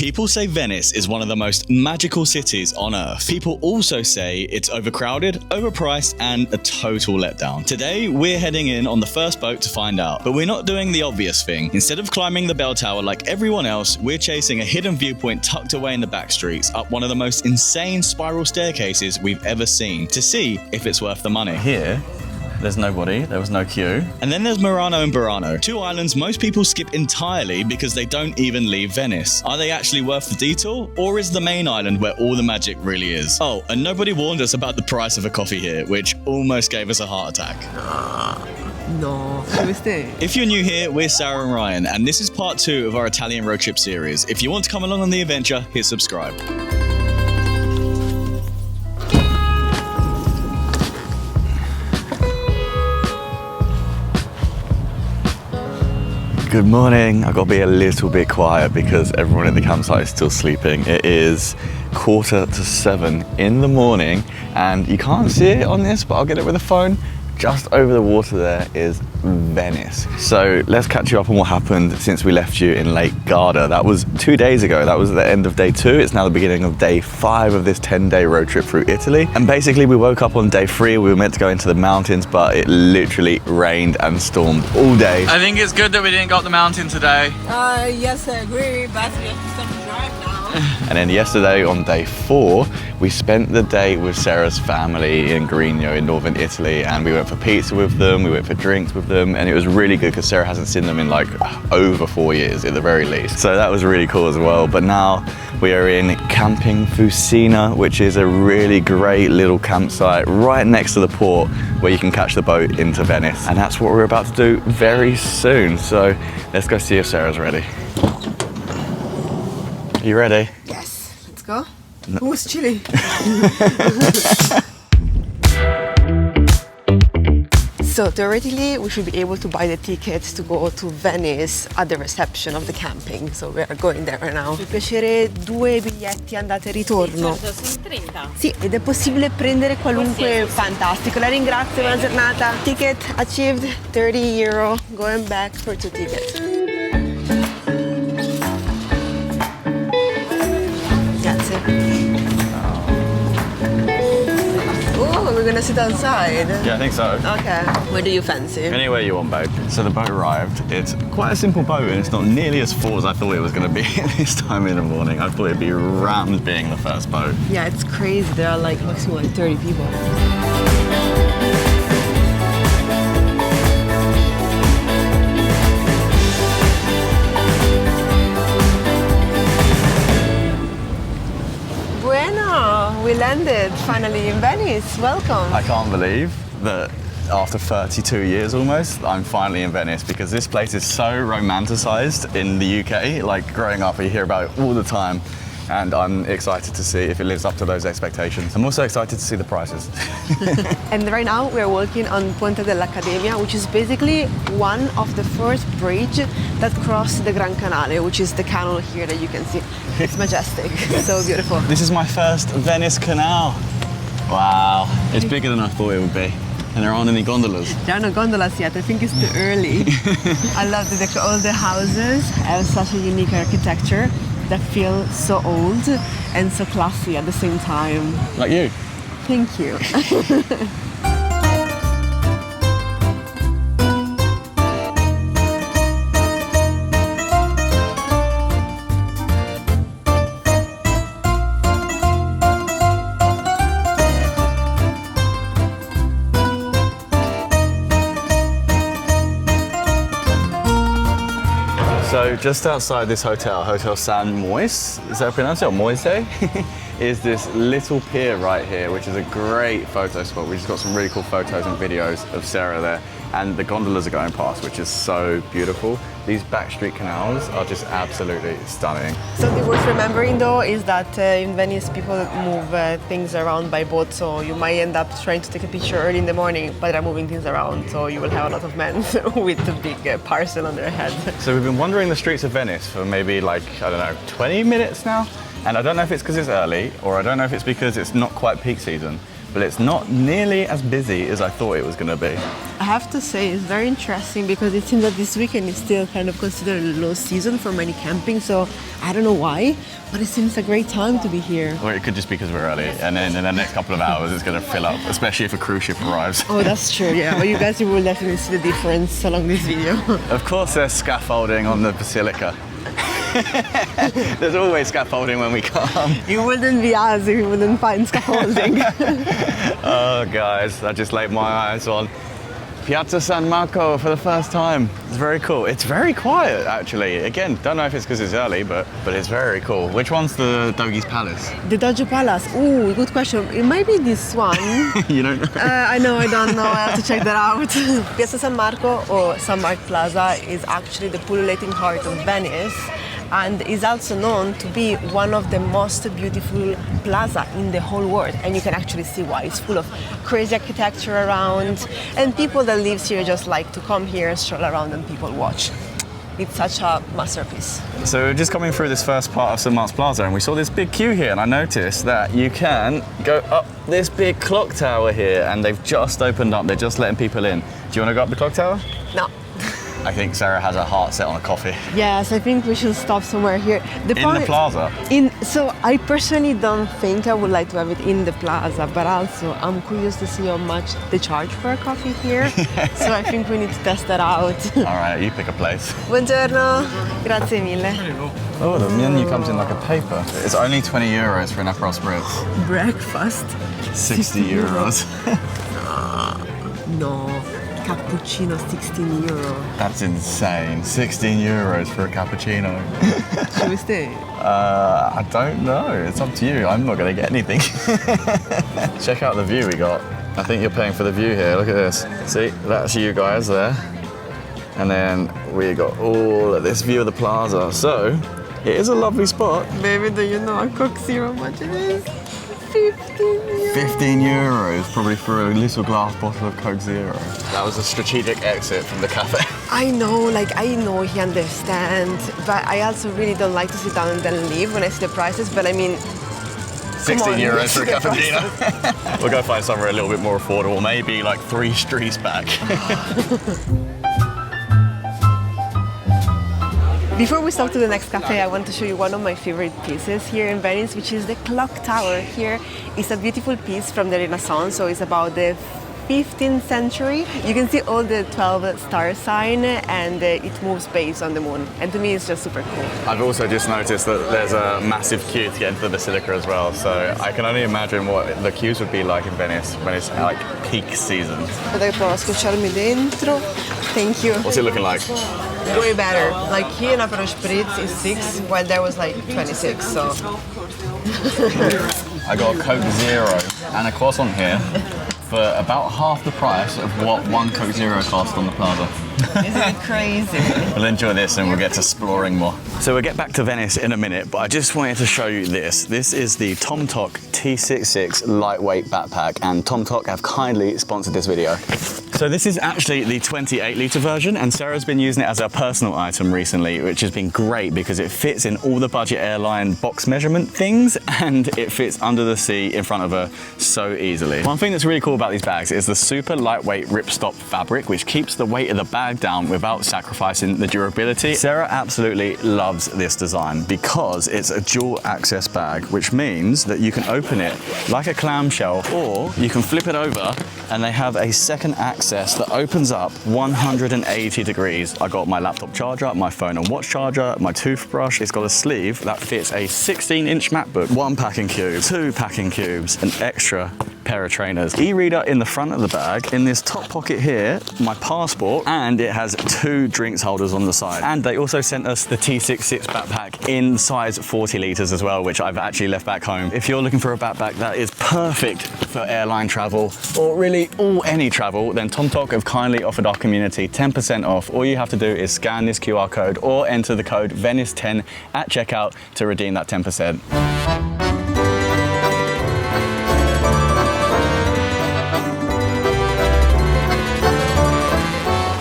People say Venice is one of the most magical cities on earth. People also say it's overcrowded, overpriced, and a total letdown. Today, we're heading in on the first boat to find out, but we're not doing the obvious thing. Instead of climbing the bell tower like everyone else, we're chasing a hidden viewpoint tucked away in the back streets up one of the most insane spiral staircases we've ever seen to see if it's worth the money. Here, there's nobody, there was no queue. And then there's Murano and Burano, two islands most people skip entirely because they don't even leave Venice. Are they actually worth the detour, or is the main island where all the magic really is? Oh, and nobody warned us about the price of a coffee here, which almost gave us a heart attack. No, should we stay? If you're new here, we're Sarah and Ryan, and this is part 2 of our Italian road trip series. If you want to come along on the adventure, hit subscribe. Good morning. I've got to be a little bit quiet because everyone at the campsite is still sleeping. It is 6:45 in the morning and you can't see it on this, but I'll get it with a phone. Just over the water there is Venice. So let's catch you up on what happened since we left you in Lake Garda. That was 2 days ago. That was the end of day 2. It's now the beginning of day 5 of this 10-day road trip through Italy. And basically we woke up on day 3. We were meant to go into the mountains, but it literally rained and stormed all day. I think it's good that we didn't go up the mountain today. Yes, I agree, but we have to start to drive now. And then yesterday on day 4, we spent the day with Sarah's family in Grigno in northern Italy, and we went for pizza with them, we went for drinks with them, and it was really good because Sarah hasn't seen them in like over 4 years at the very least. So that was really cool as well. But now we are in Camping Fusina, which is a really great little campsite right next to the port where you can catch the boat into Venice. And that's what we're about to do very soon. So let's go see if Sarah's ready. You ready? Yes, let's go. No. Oh, it's chilly. So theoretically, we should be able to buy the tickets to go to Venice at the reception of the camping. So we are going there right now. Mi piacere 2 biglietti andata e ritorno. Sì, certo, sono 30. Sì, ed è possibile prendere qualunque. Fantastico, la ringrazio, buona giornata. Ticket achieved, €30. Going back for 2 tickets. Oh, we're gonna sit outside. Yeah, I think so. Okay. Where do you fancy? Anywhere you want, babe. So the boat arrived. It's quite a simple boat and it's not nearly as full as I thought it was going to be this time in the morning. I thought it'd be rammed being the first boat. Yeah, it's crazy. There are like maximum 30 people. We landed finally in Venice. Welcome. I can't believe that after 32 years almost, I'm finally in Venice because this place is so romanticized in the UK. Like growing up, you hear about it all the time. And I'm excited to see if it lives up to those expectations. I'm also excited to see the prices. And right now we're walking on Ponte dell'Accademia, which is basically one of the first bridge that crossed the Gran Canale, which is the canal here that you can see. It's majestic, so beautiful. This is my first Venice canal. Wow, it's bigger than I thought it would be. And there aren't any gondolas. There are no gondolas yet, I think it's too early. I love that all the houses have such a unique architecture that feel so old and so classy at the same time. Like you. Thank you. So just outside this hotel, Hotel San Moise, is that pronounced it, or Moise? Is this little pier right here, which is a great photo spot. We just got some really cool photos and videos of Sarah there, and the gondolas are going past, which is so beautiful. These backstreet canals are just absolutely stunning. Something worth remembering though is that in Venice people move things around by boat, so you might end up trying to take a picture early in the morning, but they're moving things around, so you will have a lot of men with a big parcel on their head. So we've been wandering the streets of Venice for maybe like, I don't know, 20 minutes now? And I don't know if it's because it's early, or I don't know if it's because it's not quite peak season, but it's not nearly as busy as I thought it was going to be. I have to say it's very interesting because it seems that this weekend is still kind of considered a low season for many camping, so I don't know why, but it seems a great time to be here. Or it could just be because we're early, and then in the next couple of hours it's going to fill up, especially if a cruise ship arrives. Oh, that's true, yeah. Well, you guys will definitely see the difference along this video. Of course there's scaffolding on the Basilica. There's always scaffolding when we come. You wouldn't be us if you wouldn't find scaffolding. Oh guys, I just laid my eyes on Piazza San Marco for the first time. It's very cool. It's very quiet actually. Again, don't know if it's because it's early, but it's very cool. Which one's the Doge's Palace? The Doge Palace. Ooh, good question. It might be this one. You don't know? I don't know. I have to check that out. Piazza San Marco, or San Marco Plaza, is actually the pulsating heart of Venice, and is also known to be one of the most beautiful plaza in the whole world, and you can actually see why. It's full of crazy architecture around, and people that live here just like to come here and stroll around and people watch. It's such a masterpiece. So we're just coming through this first part of St. Mark's Plaza and we saw this big queue here, and I noticed that you can go up this big clock tower here, and they've just opened up, they're just letting people in. Do you want to go up the clock tower? No. I think Sarah has her heart set on a coffee. Yes, I think we should stop somewhere here. In the plaza? So I personally don't think I would like to have it in the plaza, but also I'm curious to see how much they charge for a coffee here. So I think we need to test that out. All right, you pick a place. Buongiorno, grazie mille. Oh, the menu comes in like a paper. It's only 20 euros for an Aperol Spritz. Breakfast? 60 euros. No, cappuccino 16 euro. That's insane. 16 euros for a cappuccino. Should we stay? I don't know. It's up to you. I'm not going to get anything. Check out the view we got. I think you're paying for the view here. Look at this. See, that's you guys there. And then we got all of this view of the plaza. So, it is a lovely spot. Baby, do you know a Coke Zero how much it is? 15 euros. 15 euros, probably for a little glass bottle of Coke Zero. That was a strategic exit from the cafe. I know he understands, but I also really don't like to sit down and then leave when I see the prices, but I mean, 16 euros for a cappuccino. We'll go find somewhere a little bit more affordable, maybe like 3 streets back. Before we stop to the next cafe, I want to show you one of my favorite pieces here in Venice, which is the clock tower. Here is a beautiful piece from the Renaissance, so it's about the 15th century. You can see all the 12 star sign, and it moves based on the moon. And to me, it's just super cool. I've also just noticed that there's a massive queue to get into the Basilica as well, so I can only imagine what the queues would be like in Venice when it's like peak season. Potrei provare a scocciarmi dentro. Thank you. What's it looking like? Way better. Like here in Aperol Spritz is 6, while there was like 26, so. I got a Coke Zero and a croissant here for about half the price of what one Coke Zero cost on the plaza. Isn't it crazy? We'll enjoy this and we'll get to exploring more. So we'll get back to Venice in a minute, but I just wanted to show you this. This is the TomTok T66 lightweight backpack, and TomTok have kindly sponsored this video. So this is actually the 28 litre version, and Sarah's been using it as a personal item recently, which has been great because it fits in all the budget airline box measurement things, and it fits under the seat in front of her so easily. One thing that's really cool about these bags is the super lightweight ripstop fabric, which keeps the weight of the bag down without sacrificing the durability. Sarah absolutely loves this design because it's a dual access bag, which means that you can open it like a clamshell, or you can flip it over and they have a second access that opens up 180 degrees. I got my laptop charger, my phone and watch charger, my toothbrush. It's got a sleeve that fits a 16-inch MacBook, 1 packing cube, 2 packing cubes, an extra pair of trainers, e-reader in the front of the bag. In this top pocket here, my passport, and it has 2 drinks holders on the side. And they also sent us the T66 backpack in size 40 litres as well, which I've actually left back home. If you're looking for a backpack that is perfect for airline travel, or really any travel, then TomTok have kindly offered our community 10% off. All you have to do is scan this QR code or enter the code Venice10 at checkout to redeem that 10%.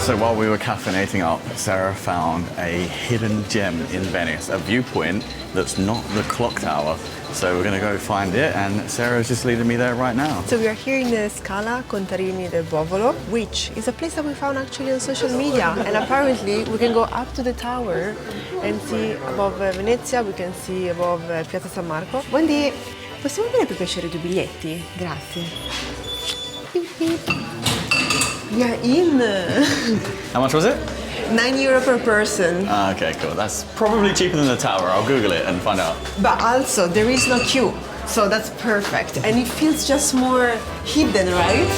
So while we were caffeinating up, Sarah found a hidden gem in Venice, a viewpoint that's not the clock tower. So we're gonna go find it, and Sarah's just leading me there right now. So we are here in the Scala Contarini del Bovolo, which is a place that we found actually on social media. And apparently we can go up to the tower and see above Venezia, we can see above Piazza San Marco. Wendy, possiamo avere per piacere 2 biglietti? Grazie. Beep, beep. We are in. How much was it? €9 per person. Okay, cool. That's probably cheaper than the tower. I'll Google it and find out. But also, there is no queue, so that's perfect. And it feels just more hidden, right?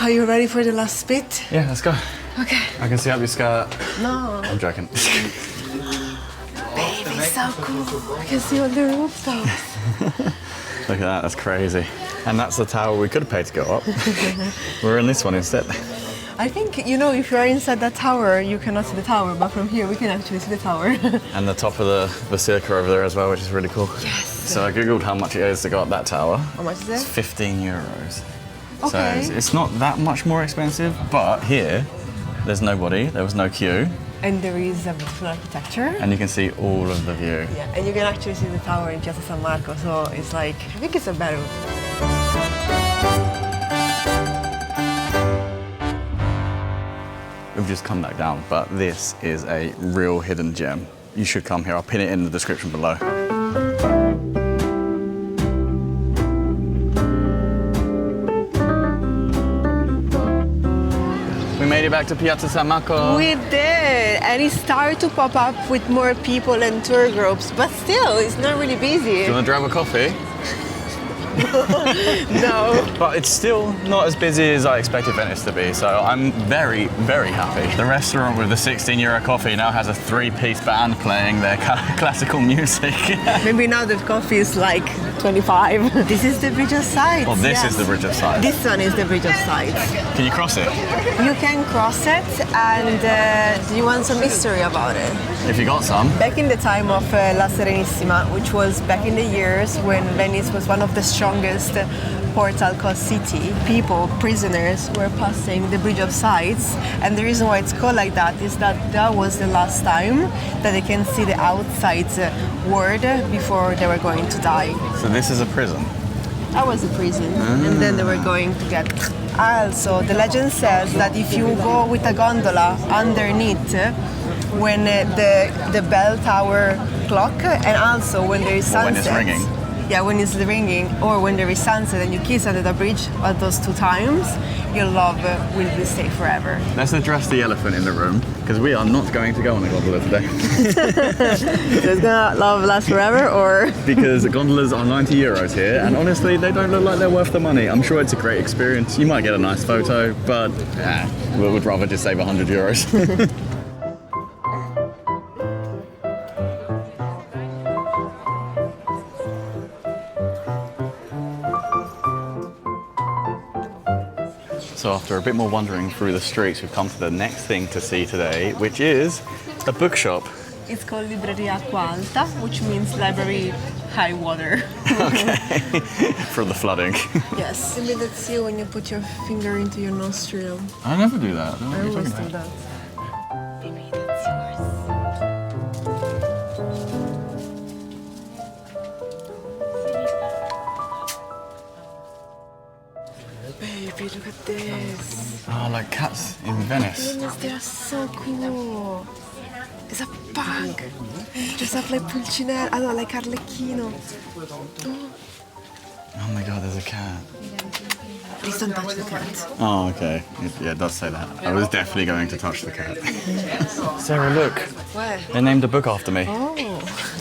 Are you ready for the last bit? Yeah, let's go. Okay. I can see up your skirt. No. I'm joking. Baby, so cool. I can see all the rooftops. Look at that, that's crazy. And that's the tower we could have paid to go up. We're in this one instead. I think, you know, if you are inside that tower, you cannot see the tower, but from here we can actually see the tower. And the top of the Basilica over there as well, which is really cool. Yes. So I googled how much it is to go up that tower. How much is It's it? 15 euros. Okay. So it's not that much more expensive, but here, there's nobody, there was no queue, And there is a beautiful architecture. and you can see all of the view. Yeah, and you can actually see the tower in Piazza San Marco, so it's like, I think it's a better. We've just come back down, but this is a real hidden gem. You should come here, I'll pin it in the description below. We made it back to Piazza San Marco. We did, and it started to pop up with more people and tour groups, but still, it's not really busy. Do you want to grab a coffee? No. But it's still not as busy as I expected Venice to be, so I'm very, very happy. The restaurant with the 16 euro coffee now has a 3-piece band playing their classical music. Maybe now the coffee is like 25. This is the Bridge of Sights. Well, this yes. is the Bridge of Sights. This one is the Bridge of Sights. Can you cross it? You can cross it, and do you want some history about it? If you got some. Back in the time of La Serenissima, which was back in the years when Venice was one of the strongest port alcohol city, people, prisoners, were passing the Bridge of Sights, and the reason why it's called like that is that that was the last time that they can see the outside world before they were going to die. So this is a prison. That was a prison, and then they were going to get. Also, the legend says that if you go with a gondola underneath, when the bell tower clock, and also when there is sunset. When it's ringing. Yeah, when it's ringing, or when there is sunset and you kiss under the bridge at those 2 times, your love will be stay forever. Let's address the elephant in the room, because we are not going to go on a gondola today. So it's gonna love last forever, or? Because gondolas are 90 euros here, and honestly, they don't look like they're worth the money. I'm sure it's a great experience. You might get a nice photo, but we would rather just save 100 euros. So after a bit more wandering through the streets, we've come to the next thing to see today, which is a bookshop. It's called Libreria Acqua Alta, which means library high water. Okay, for the flooding. Yes. Something that's you when you put your finger into your nostril. I never do that. I don't know I what you're always talking do about. that. Baby, that's yours. Baby, look at this. Oh, like cats in Venice. Goodness, they are so cool. It's a pug. Dressed up like Pulcinella. I know, like Arlecchino. Oh my god, there's a cat. Please don't touch the cat. Oh, okay. Yeah, it does say that. I was definitely going to touch the cat. Sarah, look. What? They named a book after me. Oh,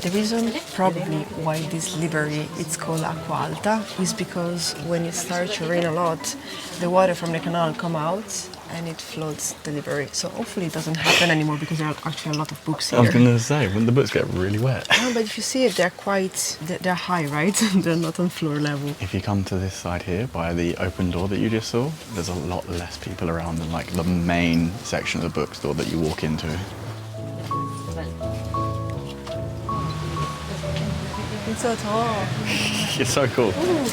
the reason probably why this library it's called Acqua Alta is because when it starts to rain a lot, the water from the canal come out and it floods the library. So hopefully it doesn't happen anymore because there are actually a lot of books I was here. going to say, when the books get really wet. No, but if you see it, they're high, right? They're not on floor level. If you come to this side here by the open door that you just saw, there's a lot less people around than like the main section of the bookstore that you walk into. It's so tall. You're so cool. Ooh.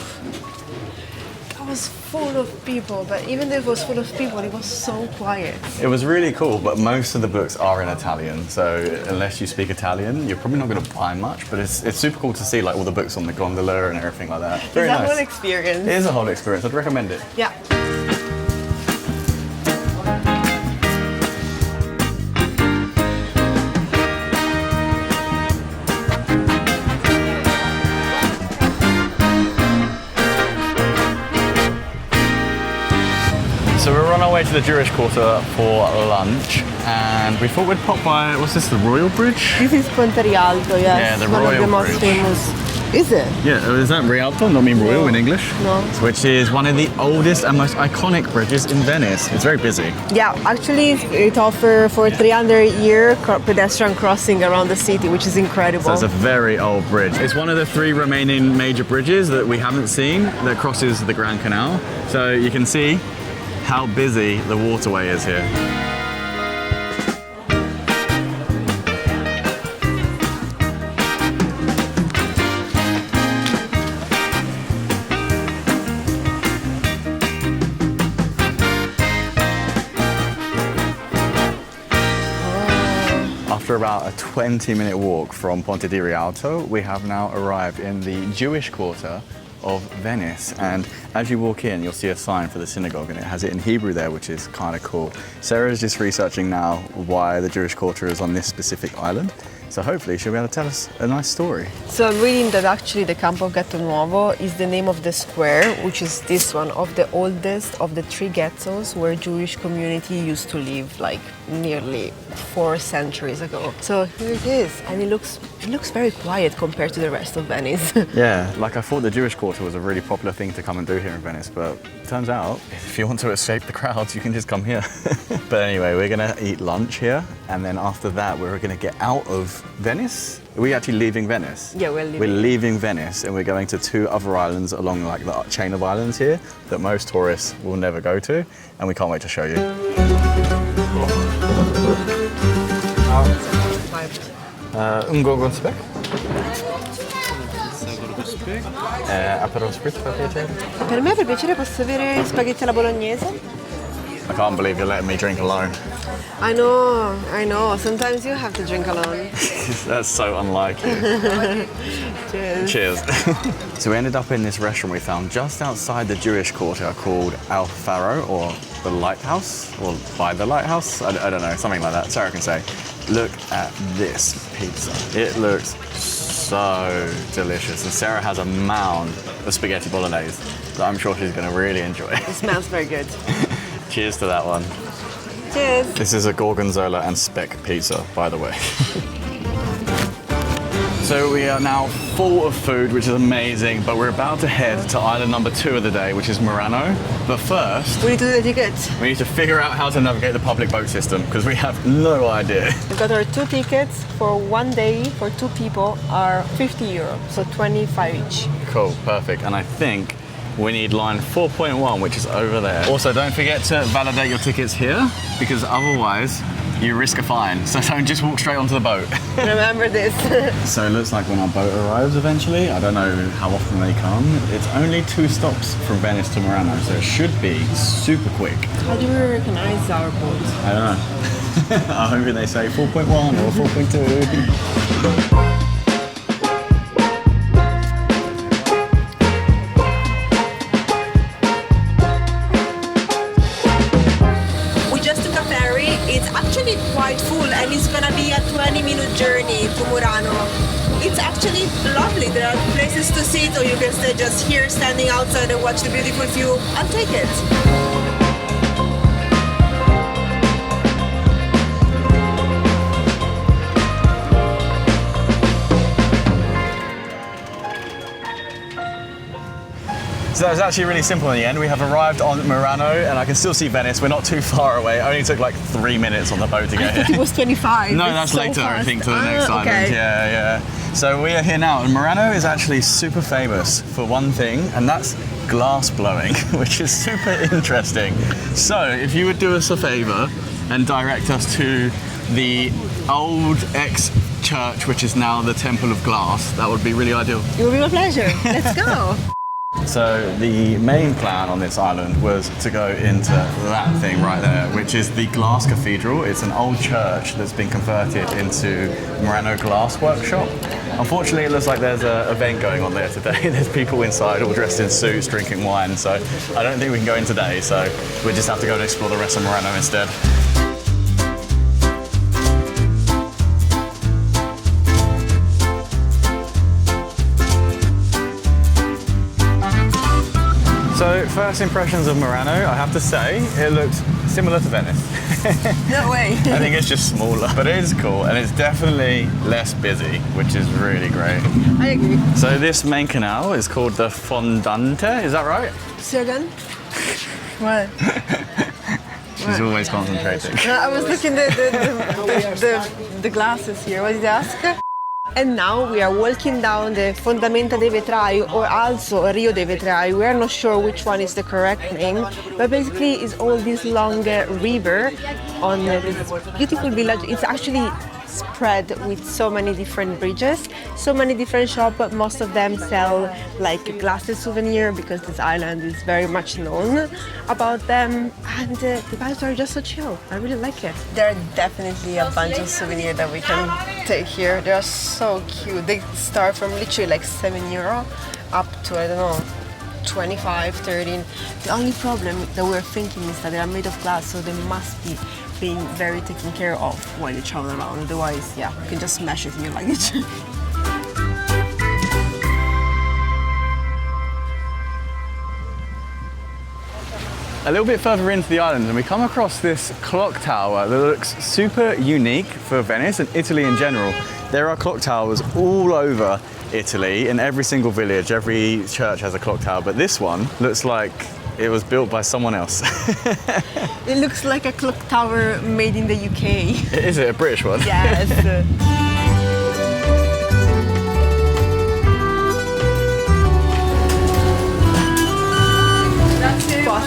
That was full of people, but even though it was full of people, it was so quiet. It was really cool, but most of the books are in Italian, so unless you speak Italian, you're probably not going to buy much, but it's super cool to see like all the books on the gondola and everything like that. Very It's a nice. whole experience. It is a whole experience. I'd recommend it. Yeah. So we're on our way to the Jewish Quarter for lunch, and we thought we'd pop by, what's this, the Royal Bridge? This is Ponte Rialto, yes. Yeah, the one of Royal the most Bridge. famous. Is it? Yeah, is that Rialto, not mean Royal in English? No. Which is one of the oldest and most iconic bridges in Venice. It's very busy. Yeah, actually it offers for 300-year pedestrian crossing around the city, which is incredible. So it's a very old bridge. It's one of the 3 remaining major bridges that we haven't seen that crosses the Grand Canal. So you can see how busy the waterway is here. After about a 20-minute walk from Ponte di Rialto, we have now arrived in the Jewish Quarter of Venice, and as you walk in you'll see a sign for the synagogue and it has it in Hebrew there, which is kind of cool. Sarah is just researching now why the Jewish Quarter is on this specific island, so hopefully she'll be able to tell us a nice story. So I'm reading that actually the Campo Ghetto Nuovo is the name of the square, which is this one, of the oldest of the 3 ghettos where Jewish community used to live like nearly 4 centuries ago. So here it is, and it looks very quiet compared to the rest of Venice. Yeah, like I thought the Jewish Quarter was a really popular thing to come and do here in Venice, but turns out if you want to escape the crowds, you can just come here. But anyway, we're gonna eat lunch here, and then after that we're gonna get out of Venice. Are we actually leaving Venice? Yeah, we're leaving. We're leaving Venice and we're going to 2 other islands along like the chain of islands here that most tourists will never go to, and we can't wait to show you. Un gogo spec? Aperol spritz per piacere? Per me per piacere posso avere spaghetti alla bolognese? I can't believe you're letting me drink alone. I know. Sometimes you have to drink alone. That's so unlike you. Cheers. Cheers. So we ended up in this restaurant we found just outside the Jewish Quarter called Al Faro, or the Lighthouse, or by the Lighthouse. I don't know, something like that. Sarah can say. Look at this pizza. It looks so delicious. And Sarah has a mound of spaghetti bolognese that I'm sure she's going to really enjoy. It smells very good. Cheers to that one. Cheers. This is a gorgonzola and speck pizza, by the way. So we are now full of food, which is amazing, but we're about to head to island number 2 of the day, which is Murano. But first, We need to do the tickets. we need to figure out how to navigate the public boat system, because we have no idea. We've got our 2 tickets for 1 day for 2 people are 50 euro, so 25 each. Cool, perfect. And I think we need line 4.1, which is over there. Also, don't forget to validate your tickets here, because otherwise you risk a fine. So don't just walk straight onto the boat. Remember this. So it looks like when our boat arrives eventually, I don't know how often they come, it's only 2 stops from Venice to Murano, so it should be super quick. How do we recognize our boat? I don't know. I hope they say 4.1 or 4.2. Quite full, and it's gonna be a 20-minute journey to Murano. It's actually lovely. There are places to sit, or you can stay just here standing outside and watch the beautiful view. I'll take it. So that was actually really simple in the end. We have arrived on Murano, and I can still see Venice. We're not too far away. It only took like 3 minutes on the boat to get here. It was 25. No, It's that's so later, I fast. think, to the next island. Okay. Yeah. So we are here now, and Murano is actually super famous for one thing, and that's glass blowing, which is super interesting. So if you would do us a favor and direct us to the old ex-church, which is now the Temple of Glass. That would be really ideal. It will be my pleasure. Let's go. So the main plan on this island was to go into that thing right there, which is the Glass Cathedral. It's an old church that's been converted into Murano glass workshop. Unfortunately, it looks like there's an event going on there today. There's people inside all dressed in suits drinking wine, so I don't think we can go in today, so we just have to go and explore the rest of Murano instead. So, first impressions of Murano, I have to say, it looks similar to Venice. No way. I think it's just smaller, but it is cool, and it's definitely less busy, which is really great. I agree. So this main canal is called the Fondante, is that right? See again? What? She's always concentrating. No, I was looking at the glasses here. What did you ask? And now we are walking down the Fondamenta dei Vetrai, or also Rio dei Vetrai. We are not sure which one is the correct name, but basically it's all this long river on this beautiful village. It's actually spread with so many different bridges, so many different shops, but most of them sell like glasses souvenir because this island is very much known about them, and the vibes are just so chill. I really like it. There are definitely a bunch of souvenirs that we can take here. They are so cute. They start from literally like €7 up to, I don't know, 25, 30. The only problem that we're thinking is that they are made of glass, so they must be being very taken care of while you travel around. Otherwise, yeah, you can just smash it in your luggage. A little bit further into the island and we come across this clock tower that looks super unique for Venice and Italy in general. There are clock towers all over Italy. In every single village, every church has a clock tower, but this one looks like it was built by someone else. It looks like a clock tower made in the UK. Is it a British one? Yes.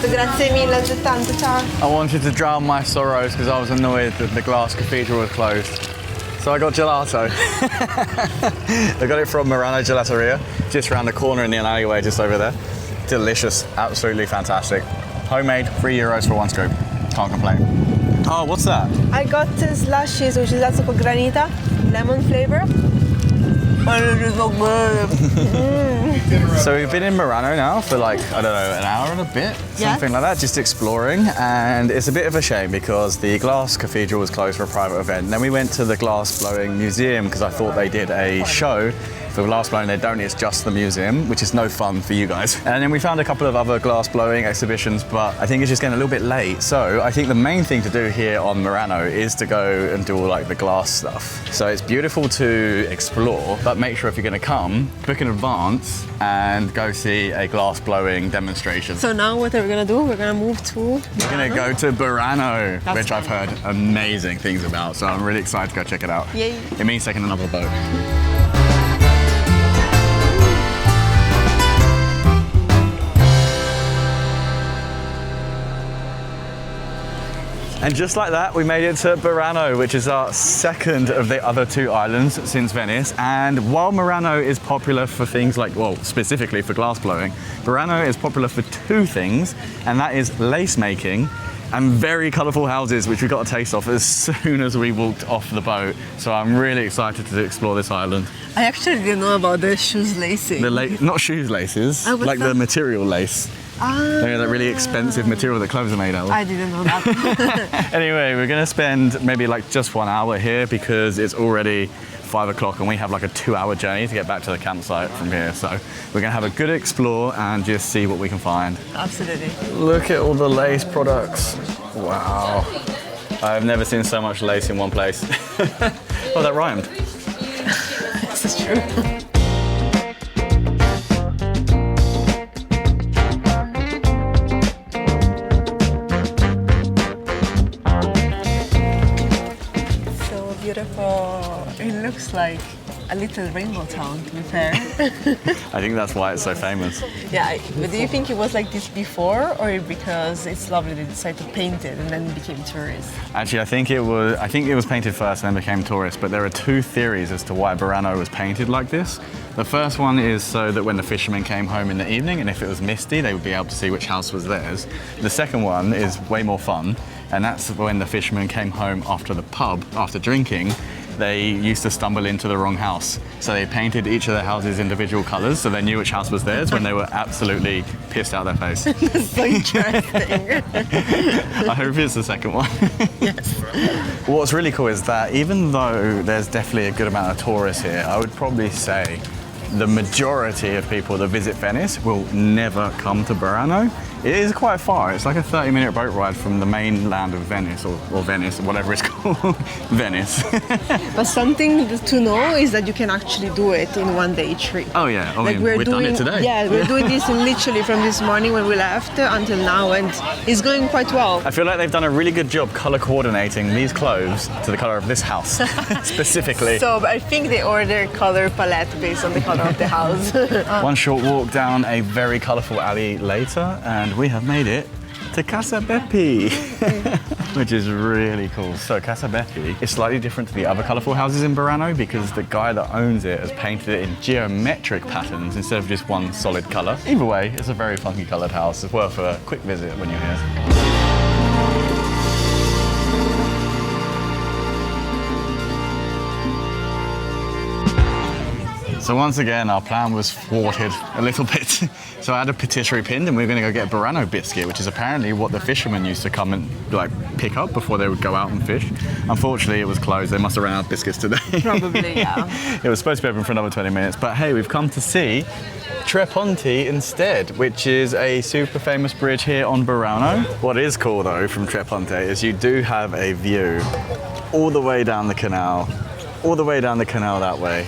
Grazie mille, altrettanto, ciao. I wanted to drown my sorrows because I was annoyed that the Glass Cathedral was closed. So I got gelato. I got it from Murano Gelateria, just around the corner in the alleyway just over there. Delicious, absolutely fantastic. Homemade, €3 for one scoop. Can't complain. Oh, what's that? I got slushies, which is also for granita, lemon flavor. So we've been in Murano now for like, I don't know, an hour and a bit, something like that, just exploring. And it's a bit of a shame because the Glass Cathedral was closed for a private event. And then we went to the Glass Blowing Museum because I thought they did a show. For glass blowing, they don't, it's just the museum, which is no fun for you guys. And then we found a couple of other glass blowing exhibitions, but I think it's just getting a little bit late. So I think the main thing to do here on Murano is to go and do all like the glass stuff. So it's beautiful to explore, but make sure if you're gonna come, book in advance and go see a glass blowing demonstration. So now what are we gonna do? We're gonna move to... We're gonna go to Burano, which I've heard amazing things about. So I'm really excited to go check it out. Yay. It means taking another boat. And just like that, we made it to Burano, which is our second of the other two islands since Venice. And while Murano is popular for things like, well, specifically for glass blowing, Burano is popular for two things, and that is lace making and very colourful houses, which we got a taste of as soon as we walked off the boat. So I'm really excited to explore this island. I actually didn't know about the shoes lacing. Not shoes laces, like the material lace. They're that really expensive material that clothes are made out of. I didn't know that. Anyway, we're gonna spend maybe like just 1 hour here because it's already 5 o'clock and we have like a 2-hour journey to get back to the campsite from here. So we're gonna have a good explore and just see what we can find. Absolutely. Look at all the lace products. Wow. I've never seen so much lace in one place. Oh, that rhymed. This is true. Beautiful. It looks like a little rainbow town, to be fair. I think that's why it's so famous. Yeah, but do you think it was like this before, or because it's lovely they decided to paint it and then it became tourist? Actually, I think it was painted first and then became tourist, but there are two theories as to why Burano was painted like this. The first one is so that when the fishermen came home in the evening and if it was misty, they would be able to see which house was theirs. The second one is way more fun, and that's when the fishermen came home after the pub, after drinking, they used to stumble into the wrong house. So they painted each of their houses individual colours so they knew which house was theirs when they were absolutely pissed out their face. That's so interesting. I hope it's the second one. Yes. What's really cool is that even though there's definitely a good amount of tourists here, I would probably say the majority of people that visit Venice will never come to Burano. It is quite far. It's like a 30-minute boat ride from the mainland of Venice, or Venice, whatever it's called, Venice. But something to know is that you can actually do it in one day trip. Oh yeah, I Like mean, we've done it today. Yeah, we're doing this literally from this morning when we left until now, and it's going quite well. I feel like they've done a really good job colour coordinating these clothes to the colour of this house, specifically. So I think they order color palette based on the color of the house. One short walk down a very colourful alley later, and we have made it to Casa Beppi, which is really cool. So Casa Beppi is slightly different to the other colourful houses in Burano because the guy that owns it has painted it in geometric patterns instead of just one solid colour. Either way, it's a very funky coloured house. It's worth a quick visit when you're here. So once again, our plan was thwarted a little bit. So I had a patisserie pinned and we were going to go get a Burano biscuit, which is apparently what the fishermen used to come and pick up before they would go out and fish. Unfortunately, it was closed. They must have ran out of biscuits today. Probably, yeah. It was supposed to be open for another 20 minutes, but hey, we've come to see Tre Ponti instead, which is a super famous bridge here on Burano. What is cool though from Tre Ponti is you do have a view all the way down the canal, that way,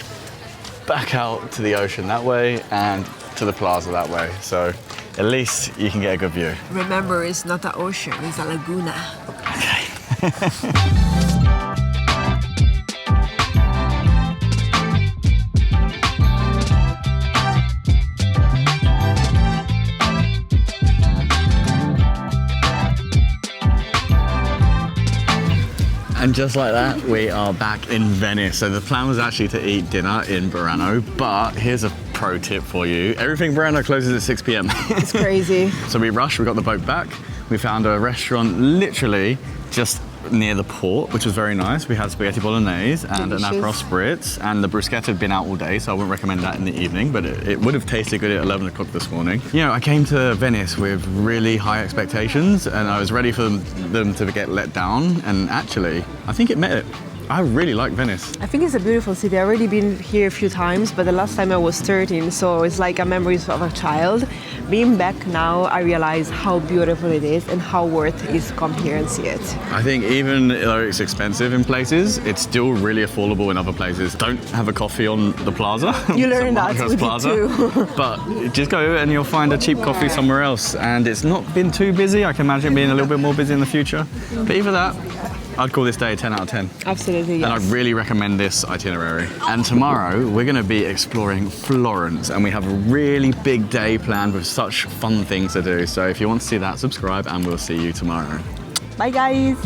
back out to the ocean that way and to the plaza that way. So at least you can get a good view. Remember, it's not an ocean, it's a laguna. Okay. And just like that, we are back in Venice. So the plan was actually to eat dinner in Burano, but here's a pro tip for you. Everything Burano closes at 6 p.m. It's crazy. So we rushed, we got the boat back. We found a restaurant literally just near the port, which was very nice. We had spaghetti bolognese and an Aperol spritz, and the bruschetta had been out all day, so I wouldn't recommend that in the evening, but it would have tasted good at 11 o'clock this morning. You know, I came to Venice with really high expectations and I was ready for them to get let down, and actually, I think it met it. I really like Venice. I think it's a beautiful city. I've already been here a few times, but the last time I was 13, so it's like a memories of a child. Being back now, I realize how beautiful it is and how worth it is to come here and see it. I think even though it's expensive in places, it's still really affordable in other places. Don't have a coffee on the plaza. You learn that with Plaza. too. But just go and you'll find a cheap coffee somewhere else. And it's not been too busy. I can imagine it being a little bit more busy in the future. But even that, I'd call this day a 10 out of 10. Absolutely, yes. And I'd really recommend this itinerary. And tomorrow, we're going to be exploring Florence, and we have a really big day planned with such fun things to do. So if you want to see that, subscribe, and we'll see you tomorrow. Bye, guys.